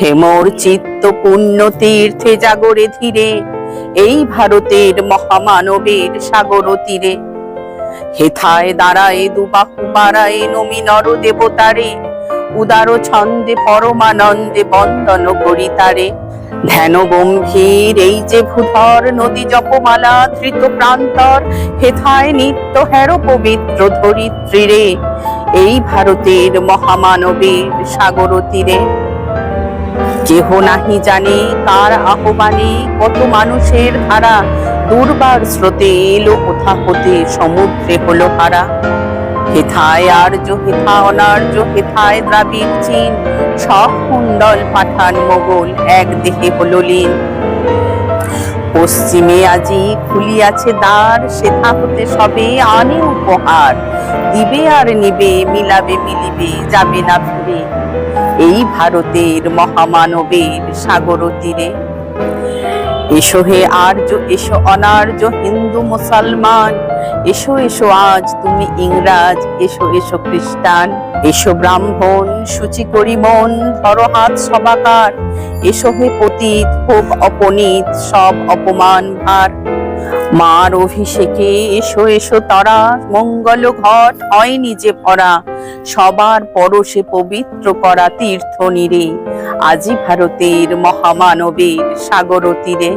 হেমর চিত্ত পুণ্য তীর্থে জাগরে ধীরে, এই ভারতের মহামানবের সাগর তীরে। হেথায় দাঁড়ায় দুবাহু বাড়ায় নমি নর দেবতারে, উদার ছন্দে পরমানন্দে বন্দন করি তারে। ধ্যান গম্ভীর এই যে ভূধর নদী জপমালা ধৃত প্রান্তর, হেথায় নিত্য হের পবিত্র ধরিত্রীরে, এই ভারতের মহামানবের সাগর তীরে। কেহ নাহি জানে কার আহ্বানে কত মানুষের ধারা, দুর্বার স্রোতে এলো কোথা হতে সমুদ্রে হলো হারা। হেথায় আর্য হেথা অনার্য, হেথায় দ্রাবিড় চীন, সব কুণ্ডল পাঠান মোগল এক দেহে হলো লীন। পশ্চিমে আজি খুলিয়াছে দ্বার, সেথা হতে সবে আনে উপহার, দিবে আর নিবে মিলাবে মিলিবে যাবে না ফিরে, এই ভারতের মহামানবের সাগর তীরে। এসো হে আর্য, এসো অনার্য, হিন্দু মুসলমান, এসো এসো আজ তুমি ইংরাজ, এসো এসো খ্রিস্টান। এসো ব্রাহ্মণ সূচি করি মন, ধরো হাত সবাকার, এসো হে পতিত হোক অপনীত সব অপমান ভার। মার অভিষেকে এসো এসো তরা, মঙ্গল ঘট হয় নিজে ভরা, সবার পরশে পবিত্র করা তীর্থ নীরে, আজি ভারতের মহামানবের সাগর তীরে।